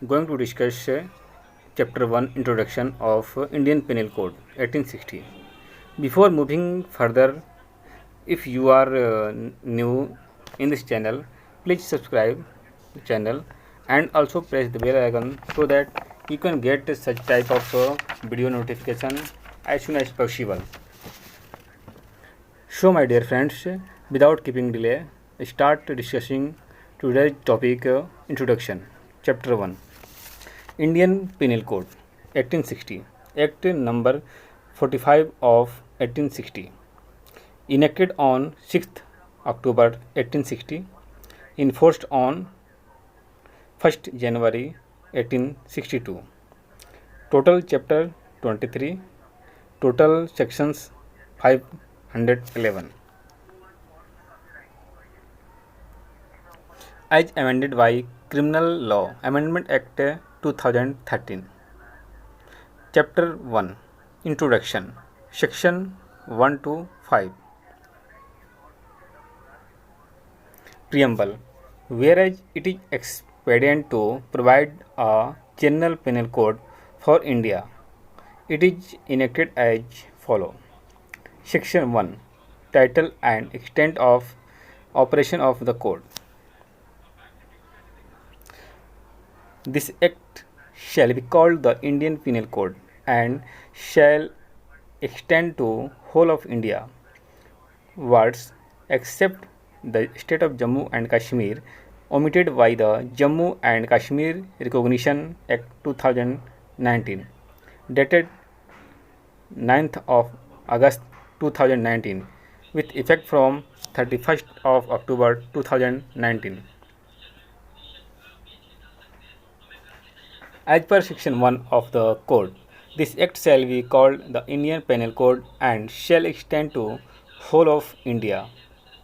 going to discuss Chapter 1 Introduction of Indian Penal Code 1860. Before moving further, if you are new in this channel, please subscribe the channel and also press the bell icon so that you can get such type of video notification as soon as possible. So my dear friends, without keeping delay, start discussing today's topic Introduction. Chapter 1 Indian Penal Code 1860 Act number 45 of 1860 enacted on 6th October 1860, enforced on 1st January 1862. Total chapter 23, total sections 511. As amended by Criminal Law Amendment Act 2013. Chapter 1 Introduction Section 1 to 5. Preamble. Whereas it is expedient to provide a general penal code for India, it is enacted as follows. Section 1 Title and extent of operation of the code. This act shall be called the Indian Penal Code and shall extend to whole of India. Words except the state of Jammu and Kashmir omitted by the Jammu and Kashmir Recognition Act 2019 dated 9th of August 2019 with effect from 31st of October 2019. As per Section 1 of the Code, this Act shall be called the Indian Penal Code and shall extend to whole of India.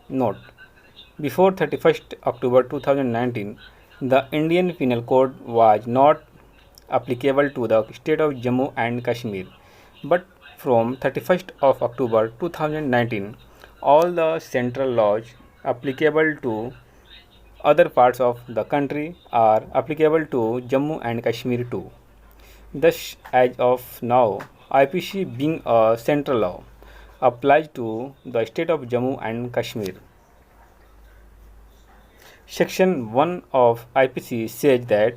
Note: before 31st October 2019, the Indian Penal Code was not applicable to the state of Jammu and Kashmir, but from 31st of October 2019, all the central laws applicable to other parts of the country are applicable to Jammu and Kashmir too. Thus, as of now, IPC being a central law applies to the state of Jammu and Kashmir. Section 1 of IPC says that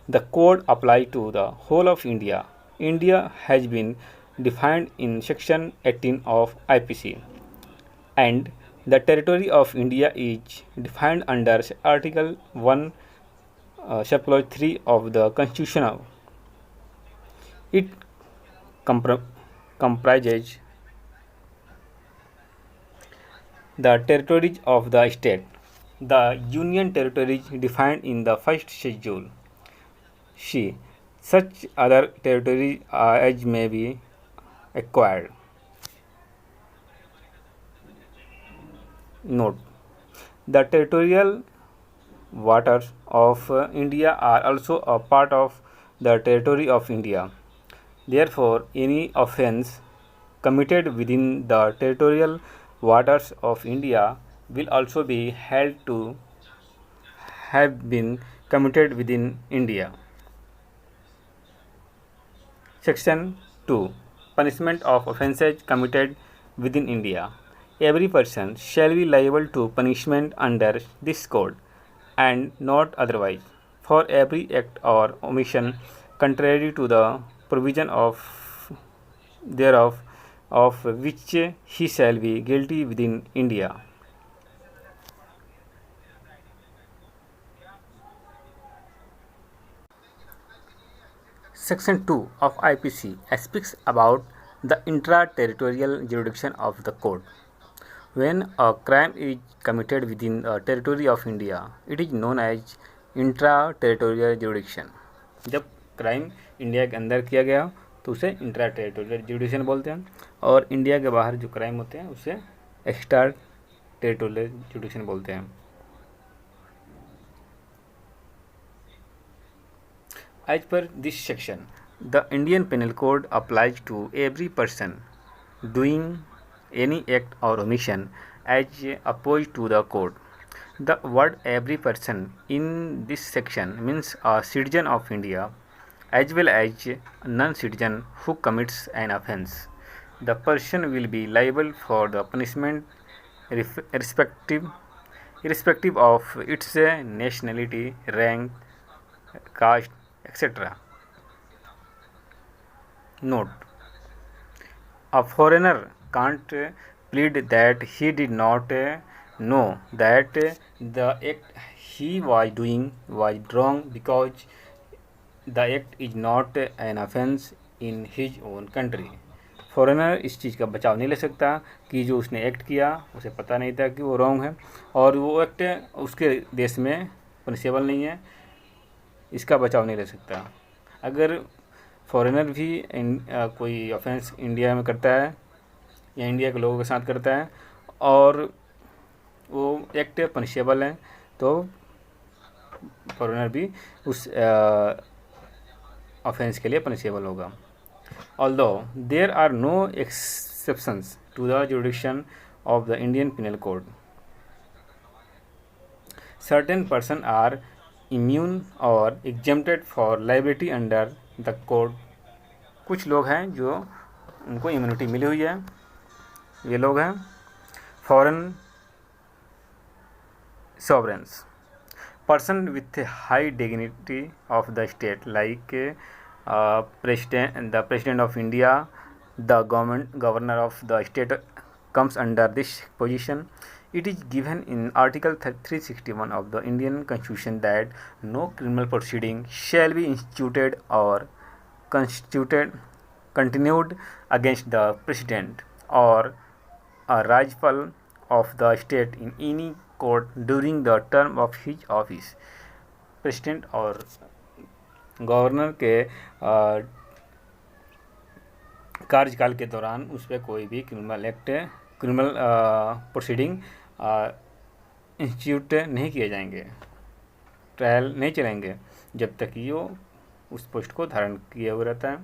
the code applies to the whole of India. India has been defined in Section 18 of IPC, and the territory of India is defined under Article 1, Subclause 3 of the Constitution. It comprises the territories of the state. The Union territories defined in the first schedule. C. Such other territories as may be acquired. Note: the territorial waters of India are also a part of the territory of India. Therefore, any offence committed within the territorial waters of India will also be held to have been committed within India. Section 2 Punishment of offences committed within India. Every person shall be liable to punishment under this code, and not otherwise, for every act or omission contrary to the provision of thereof, of which he shall be guilty within India. Section 2 of IPC speaks about the intra-territorial jurisdiction of the code. When a crime is committed within the territory of India, it is known as intra-territorial जुडिक्शन. जब crime India के अंदर किया गया तो उसे intra territorial जुडिक्शन बोलते हैं, और इंडिया के बाहर जो क्राइम होते हैं उसे एक्स्ट्रा टेरिटोरियल जुडिक्शन बोलते हैं. As per this section, the Indian Penal Code applies to every person doing any act or omission as opposed to the code. The word every person in this section means a citizen of India as well as a non-citizen who commits an offence. The person will be liable for the punishment respective irrespective of its nationality, rank, caste, etc. Note: a foreigner can't plead that he did not know that the act he was doing was wrong because the act is not an offense in his own country. Foreigner इस चीज़ का बचाव नहीं ले सकता कि जो उसने act किया उसे पता नहीं था कि वो रॉन्ग है और वो एक्ट उसके देश में पनिशेबल नहीं है, इसका बचाव नहीं ले सकता। अगर फॉरेनर भी कोई ऑफेंस इंडिया में करता है या इंडिया के लोगों के साथ करता है और वो एक्ट पनिशेबल है तो फॉरेनर भी उस ऑफेंस के लिए पनिशेबल होगा। Although there are no exceptions to the jurisdiction of the Indian Penal Code, certain persons are immune or exempted for liability under the code. कुछ लोग हैं जो उनको इम्यूनिटी मिली हुई है, ये लोग हैं foreign sovereigns, person with a high dignity of the state like the President of India, the governor of the state comes under this position. It is given in Article 361 of the Indian Constitution that no criminal proceeding shall be instituted or continued against the President or a Rajpal of the state in any court during the term of his office. President और governor के कार्यकाल के दौरान उस पर कोई भी criminal proceeding institute नहीं किए जाएंगे, ट्रायल नहीं चलेंगे जब तक कि वो उस पोस्ट को धारण किए हुए रहता है।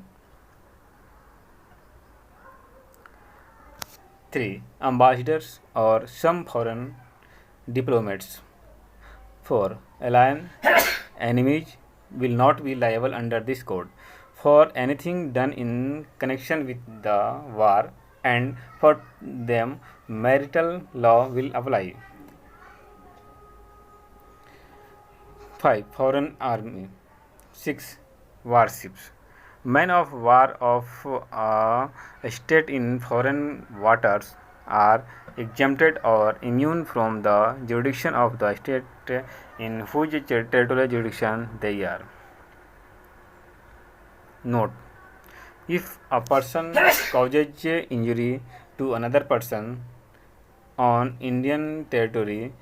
3. Ambassadors or some foreign diplomats. 4. Alien enemies will not be liable under this code for anything done in connection with the war, and for them marital law will apply. 5. Foreign army. 6. Warships. Men of war of a state in foreign waters are exempted or immune from the jurisdiction of the state in whose territorial jurisdiction they are. Note: if a person causes injury to another person on Indian territory,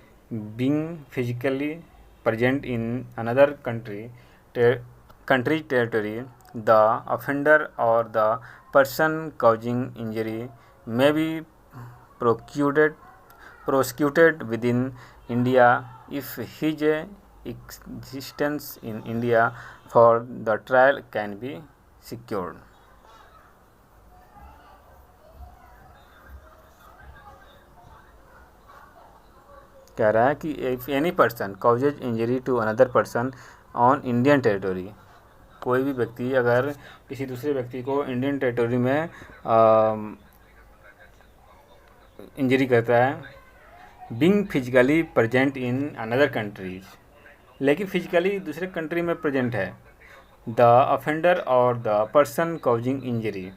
being physically present in another country's territory, the offender or the person causing injury may be prosecuted within India if his existence in India for the trial can be secured. कह रहा है कि if any person causes injury to another person on Indian territory, कोई भी व्यक्ति अगर किसी दूसरे व्यक्ति को इंडियन टेरिटरी में इंजरी करता है, being physically present in another countries, लेकिन फिजिकली दूसरे कंट्री में प्रेजेंट है, द ऑफेंडर और द पर्सन कॉजिंग इंजरी,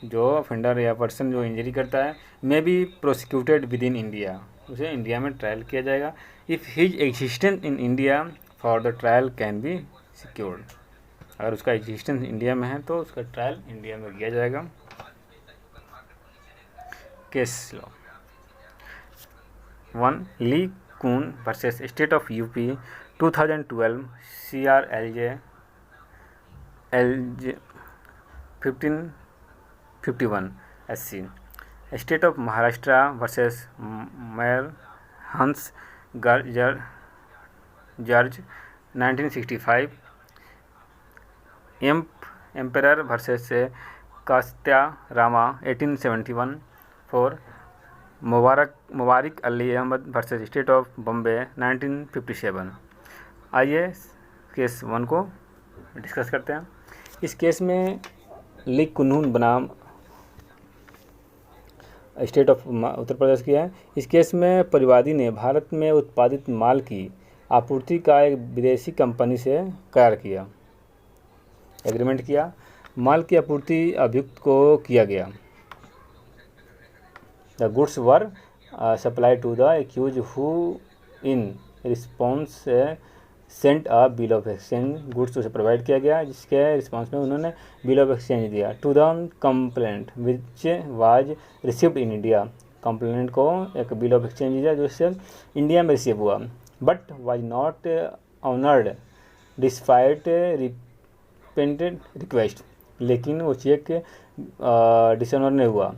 जो ऑफेंडर या पर्सन जो इंजरी करता है, may be prosecuted with in India, उसे इंडिया में ट्रायल किया जाएगा। If his existence in India for the trial can be secured, अगर उसका एग्जिस्टेंस इंडिया में है तो उसका ट्रायल इंडिया में किया जाएगा। Case law 1. Lee Kun versus state of UP 2012 CRLJ 1551 SC. State of Maharashtra versus Mayer Hans George 1965. Emperor versus Kastya Rama 1871. 4. Mubarak Ali Ahmad versus state of Bombay 1957। आइए केस 1 को डिस्कस करते हैं। इस केस में लीग कुन्नून बनाम स्टेट ऑफ उत्तर प्रदेश की है। इस केस में परिवादी ने भारत में उत्पादित माल की आपूर्ति का एक विदेशी कंपनी से करार किया, एग्रीमेंट किया। माल की आपूर्ति अभियुक्त को किया गया। The goods were supplied to the accused, who in response sent a bill of exchange। Goods उसे प्रोवाइड किया गया जिसके रिस्पॉन्स में उन्होंने बिल ऑफ एक्सचेंज दिया। To the complaint which was received in India. Complaint को एक बिल ऑफ एक्सचेंज दिया जो इससे इंडिया में रिसीव हुआ, but was not honoured despite repented request. लेकिन वो चेक डिसऑनर नहीं हुआ।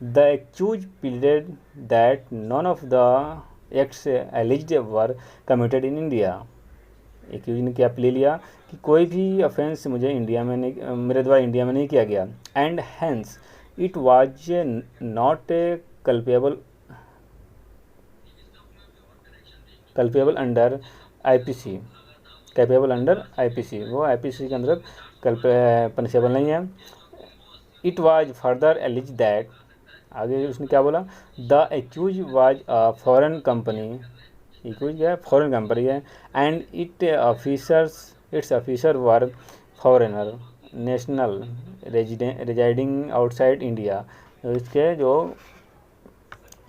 The accused pleaded that none of the acts alleged were committed in India। accused ने क्या प्ले लिया कि कोई भी ऑफेंस मुझे इंडिया में नहीं, मेरे द्वारा इंडिया में नहीं किया गया। And hence it was not culpable under IPC. Capable under IPC, वो आईपीसी के अंदर पनिशेबल नहीं है। It was further alleged that, आगे उसने क्या बोला, the accused was a foreign company. Accused है फॉरेन कंपनी है। And its officer were foreigner national residing outside India. इसके जो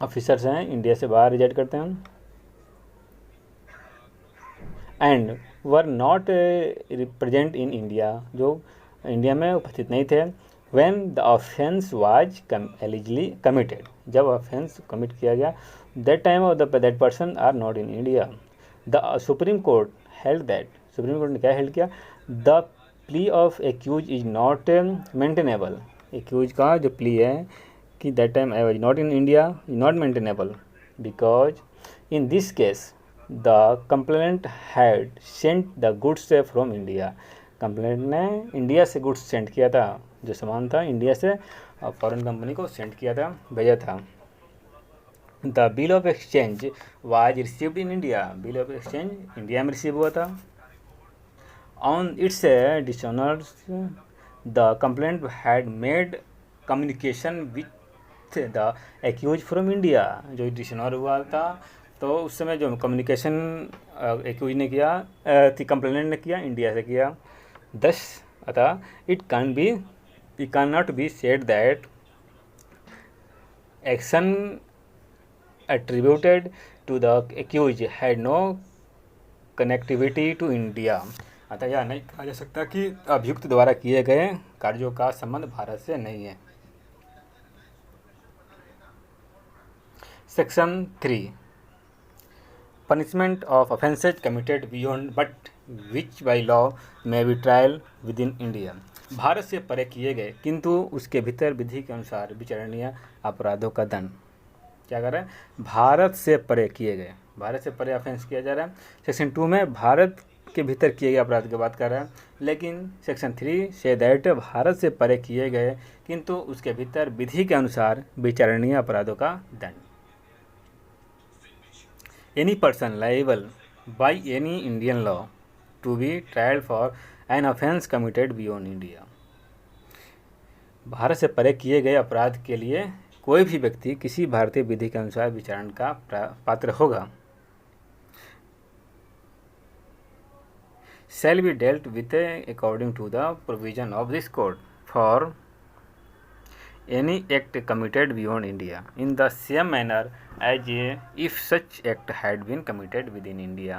ऑफिसर्स हैं इंडिया से बाहर रिजाइड करते हैं। And were not represent in India, जो इंडिया में उपस्थित नहीं थे। When the offence was allegedly committed, जब offence commit किया गया, that time of that person are not in India। The Supreme Court held that, Supreme Court ने क्या held किया, the plea of accused is not maintainable। accused का जो plea है कि that time I was not in India is not maintainable because in this case the complainant had sent the goods from India। Complaint ने India से goods send किया था, जो सामान था इंडिया से फॉरेन कंपनी को सेंड किया था, भेजा था। The bill of exchange was received in India, bill of exchange India में रिसीव हुआ था। On its dishonours the complaint had made communication with the accused from India. जो डिसऑनर हुआ था तो उस समय जो कम्युनिकेशन एक्यूज ने किया, कंप्लेंट ने किया, इंडिया से किया। Thus, it cannot be said that action attributed to the accused had no connectivity to India। अतः यह नहीं कहा जा सकता कि अभियुक्त द्वारा किए गए कार्यों का संबंध भारत से नहीं है। Section 3 punishment of offences committed beyond but which by law may be trial within India. Bharat से परे किए गए किंतु उसके भीतर विधि के अनुसार विचारणीय अपराधों का दंड। क्या कर रहा है, भारत से परे किए गए, भारत से परे ऑफेंस किया जा रहा है। सेक्शन 2 में भारत के भीतर किए गए अपराध की बात कर रहा है, लेकिन सेक्शन 3 से दैट भारत से परे किए गए किंतु उसके भीतर विधि के अनुसार विचारणीय अपराधों का दंड। Any person liable by any Indian law to be tried for an offence committed beyond India। Bharat से परे किए गए अपराध के लिए कोई भी व्यक्ति किसी भारतीय विधि के अनुसार विचारण का पात्र होगा। Shall be dealt with according to the provision of this code for any act committed beyond India in the same manner as if such act had been committed within India।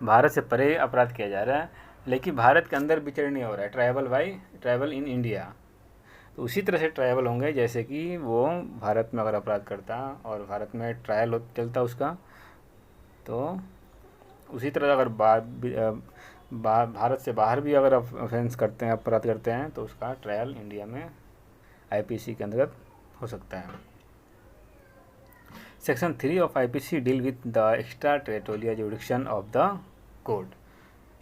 Bharat से परे अपराध किया जा रहा है लेकिन भारत के अंदर विचरण नहीं हो रहा है, ट्राइबल इन इंडिया। तो उसी तरह से ट्राइबल होंगे जैसे कि वो भारत में अगर अपराध करता और भारत में ट्रायल चलता उसका, तो उसी तरह अगर भारत से बाहर भी अगर ऑफेंस करते हैं, अपराध करते हैं, तो उसका ट्रायल इंडिया में आईपीसी के अंतर्गत हो सकता है। Section 3 of IPC deal with the extra territorial jurisdiction of the code.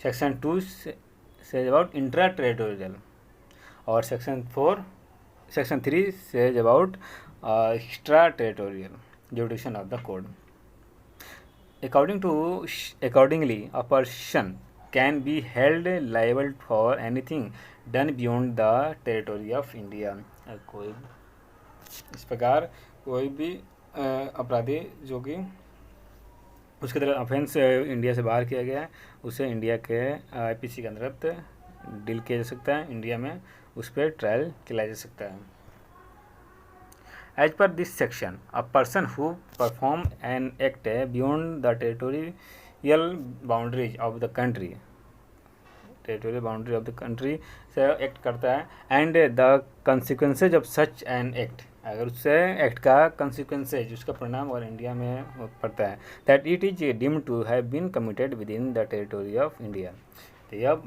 Section 2 say about intra territorial और section 4 Section 3 says about extraterritorial jurisdiction of the code. Accordingly, a person can be held liable for anything done beyond the territory of India. कोई इस प्रकार कोई भी अपराधी जो कि उसके तरह ऑफेंस इंडिया से बाहर किया गया है उसे इंडिया के आईपीसी के अंतर्गत डील किया जा सकता है, इंडिया में उस पर ट्रायल चलाया जा सकता है. As per this section, a person who perform an act beyond the territorial boundaries of the country से एक्ट करता है and the consequences of such an act, अगर उससे एक्ट का कंसिक्वेंसेज उसका परिणाम और इंडिया में पड़ता है, that it is deemed to have been committed within the territory of India, तो यह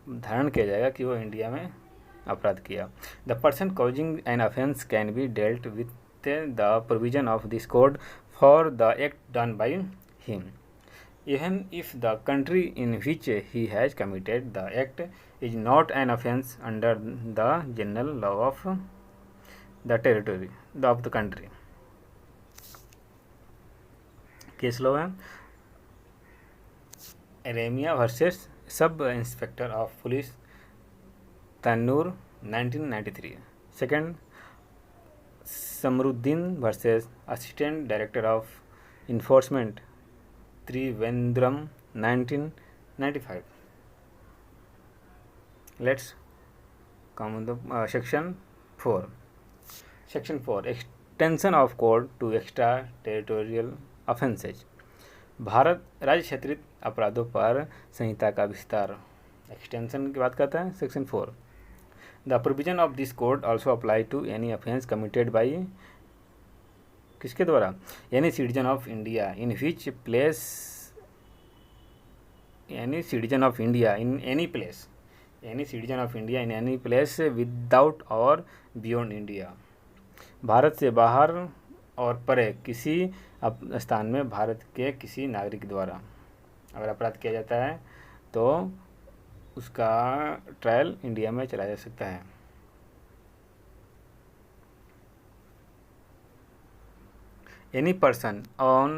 धारण किया जाएगा कि वो इंडिया में अपराध किया. The person causing an offence can be dealt with the provision of this code for the act done by him, even if the country in which he has committed the act is not an offence under the general law of the territory of the country. Case law है Eremia versus sub inspector of police Tanur 1993. Second Samaruddin versus assistant director of enforcement Trivandrum 1995. Let's come on the section 4. Section 4 extension of code to extra territorial offences. Bharat राज्य क्षेत्रित अपराधों पर संहिता का विस्तार, extension की बात करता है. Section 4 the provision of this code also apply to any offense committed by, किसके द्वारा, any citizen of India in which place, any citizen of India in any place, any citizen of India in any place without और beyond India, Bharat से बाहर और परे किसी स्थान में भारत के किसी नागरिक द्वारा अगर अपराध किया जाता है तो उसका ट्रायल इंडिया में चलाया जा सकता है. Any person on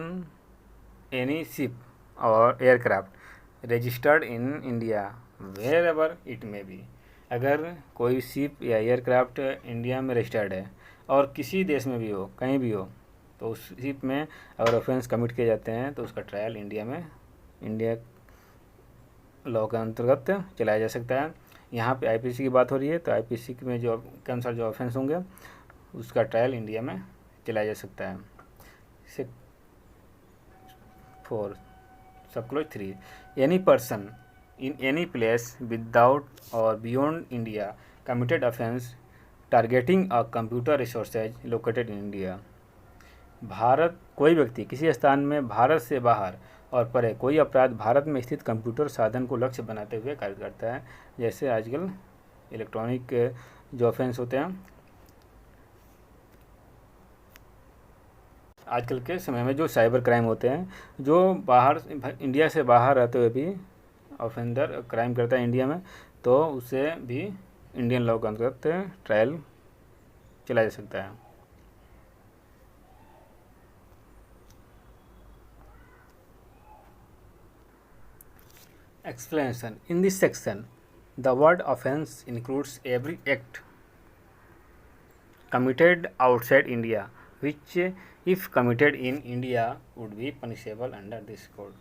any ship or aircraft registered in India wherever it may be, अगर कोई शिप या एयरक्राफ्ट इंडिया में रजिस्टर्ड है और किसी देश में भी हो, कहीं भी हो, तो उस शिप में अगर ऑफेंस कमिट किए जाते हैं तो उसका ट्रायल इंडिया में इंडिया लॉ के अंतर्गत चलाया जा सकता है. यहाँ पे आईपीसी की बात हो रही है तो आईपीसी में जो के अनुसार जो ऑफेंस होंगे उसका ट्रायल इंडिया में चलाया जा सकता है. 4 subclause 3 any person in any place without or beyond India committed offence targeting a computer resources located in India. Bharat कोई व्यक्ति किसी स्थान में भारत से बाहर और परे कोई अपराध भारत में स्थित कंप्यूटर साधन को लक्ष्य बनाते हुए कार्य करता है, जैसे आजकल इलेक्ट्रॉनिक जो ऑफेंस होते हैं, आजकल के समय में जो साइबर क्राइम होते हैं, जो बाहर इंडिया से बाहर रहते हुए भी ऑफेंडर क्राइम करता है इंडिया में, तो उसे भी इंडियन लॉ के अंतर्गत ट्रायल चलाया जा सकता है. Explanation in this section the word offence includes every act committed outside India which if committed in India would be punishable under this code.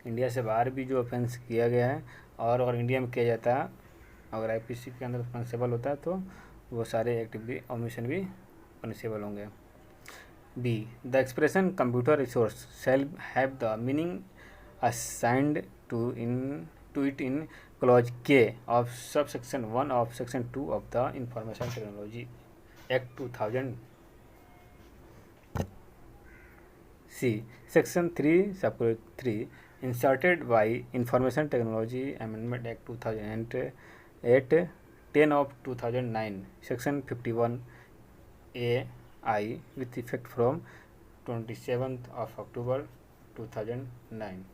India से बाहर भी जो ऑफेंस किया गया है और अगर इंडिया में किया जाता है, अगर आईपीसी के अंदर पनिशेबल होता है तो वो सारे एक्ट भी ओमिशन भी पनिशेबल होंगे. Be the expression computer resource shall have the meaning assigned to it in clause K of subsection 1 of section 2 of the Information Technology Act 2000. C. Section 3 subclause 3 inserted by Information Technology Amendment Act 2008 10 of 2009 Section 51 AI with effect from 27th of October 2009.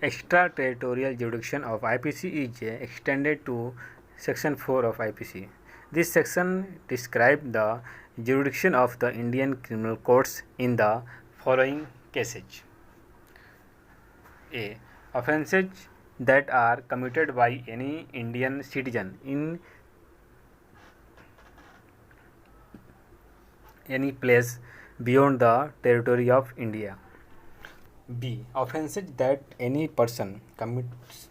Extraterritorial jurisdiction of IPC is extended to Section 4 of IPC. This section describes the jurisdiction of the Indian criminal courts in the following cases: A. Offences that are committed by any Indian citizen in any place beyond the territory of India. B. Offences that any person commits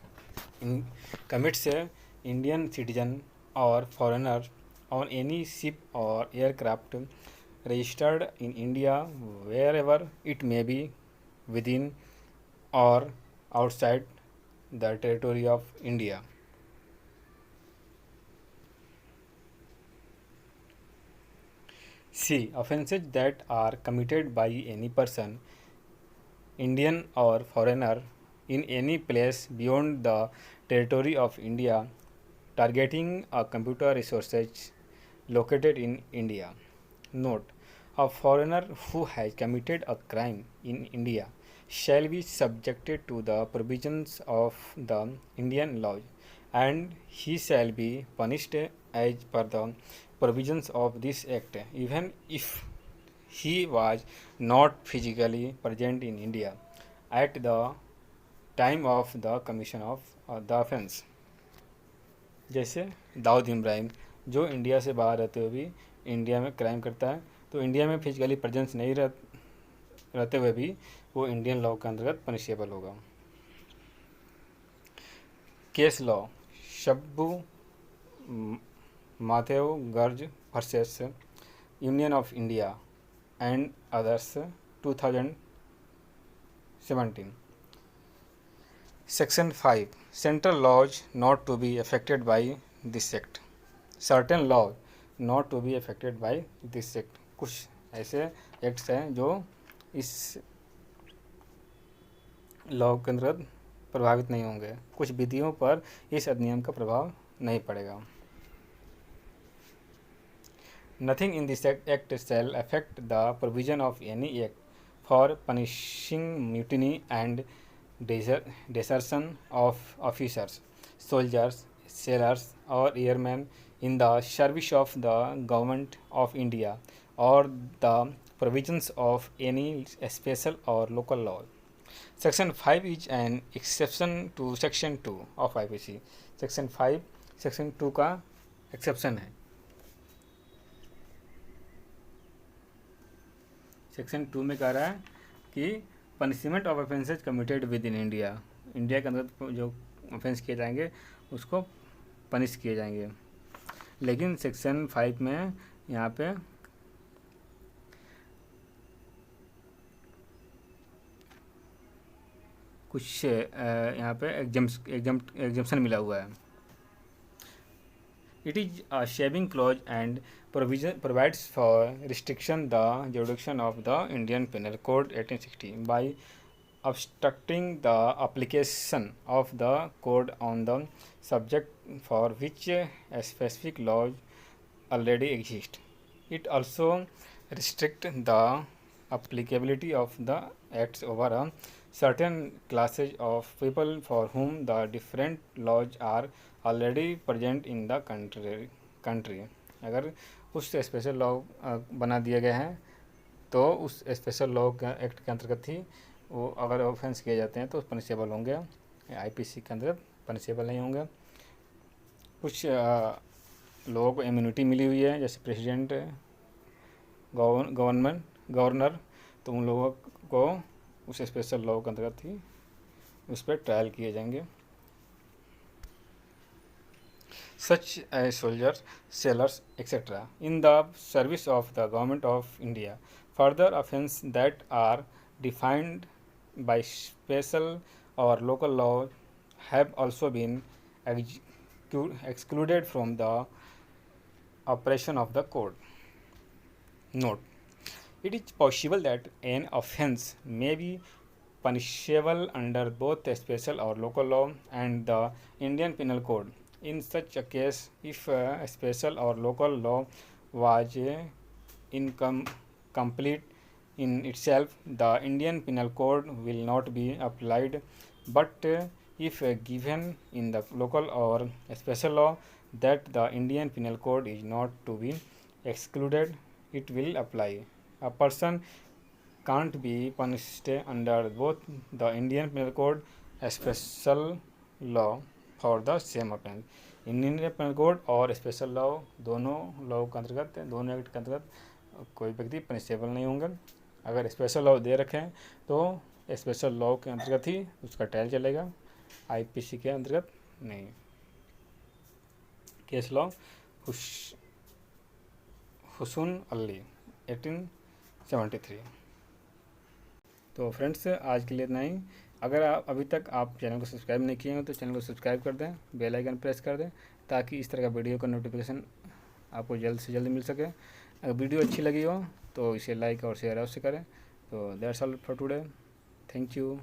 a Indian citizen or foreigner on any ship or aircraft registered in India, wherever it may be, within or outside the territory of India. C. Offences that are committed by any person, Indian or foreigner, in any place beyond the territory of India, targeting a computer resources located in India. Note: a foreigner who has committed a crime in India shall be subjected to the provisions of the Indian laws, and he shall be punished as per the provisions of this act, even if he was not physically present in India at the time of the commission of the offense. जैसे दाऊद इब्राहिम जो India से बाहर रहते हुए भी India में crime करता है, तो इंडिया में फिजिकली प्रेजेंस नहीं रहते हुए भी वो इंडियन लॉ के अंतर्गत पनिशेबल होगा. केस लॉ शब्बू माथेव गर्ज versus union of India and others 2017. Section 5. Central laws not to be affected by this act. Certain laws not to be affected by this act. कुछ ऐसे एक्ट्स हैं जो इस law के अंतर्गत प्रभावित नहीं होंगे. कुछ विधियों पर इस अधिनियम का प्रभाव नहीं पड़ेगा. Nothing in this act shall affect the provision of any act for punishing mutiny and desertion of officers, soldiers, sailors, or airmen in the service of the government of India, or the provisions of any special or local law. Section 5 is an exception to Section 2 of IPC. Section 5 Section 2 का exception है. Section 2 में कह रहा है कि punishment of offences committed within India, India के अंदर जो ऑफेंस किए जाएंगे उसको पनिश किए जाएंगे. लेकिन सेक्शन 5 में यहाँ पे कुछ यहाँ पे एग्जम्पशन मिला हुआ है. It is a saving clause and provides for restriction the jurisdiction of the Indian Penal Code 1860 by obstructing the application of the code on the subject for which a specific law already exists. It also restricts the applicability of the acts over a certain classes of people for whom the different laws are already present in the country. अगर उस special law बना दिए गए हैं तो उस special law के act के अंतर्गत ही वो अगर ऑफेंस किए जाते हैं तो पनिशेबल होंगे. आईपीसी के अंतर्गत पनिशेबल नहीं होंगे. कुछ लोगों को इम्यूनिटी मिली हुई है, जैसे प्रेसिडेंट, गवर्नर, तो उन लोगों को उस स्पेशल लॉ के अंतर्गत ही उस पर ट्रायल किए जाएंगे. Such as soldiers, sailors, etc., in the service of the government of India. Further offences that are defined by special or local law have also been excluded from the operation of the code. Note: it is possible that an offence may be punishable under both the special or local law and the Indian Penal Code. In such a case, if a special or local law was incomplete in itself, the Indian Penal Code will not be applied but if given in the local or special law that the Indian Penal Code is not to be excluded, it will apply. A person can't be punished under both the Indian Penal Code and special law for the same offense. Indian penal code और special law, दोनों law के अंतर्गत, दोनों act के अंतर्गत कोई व्यक्ति punishable नहीं होंगे। अगर स्पेशल लॉ दे रखे हैं तो स्पेशल लॉ के अंतर्गत ही उसका ट्रायल चलेगा, आईपीसी के अंतर्गत नहीं। Case law Hussain Ali 1873। तो फ्रेंड्स आज के लिए इतना ही। अगर आप अभी तक आप चैनल को सब्सक्राइब नहीं किए हैं तो चैनल को सब्सक्राइब कर दें, बेल आइकन प्रेस कर दें ताकि इस तरह का वीडियो का नोटिफिकेशन आपको जल्द से जल्द मिल सके। अगर वीडियो अच्छी लगी हो तो इसे लाइक और शेयर अवश्य करें। तो that's all for today, thank you.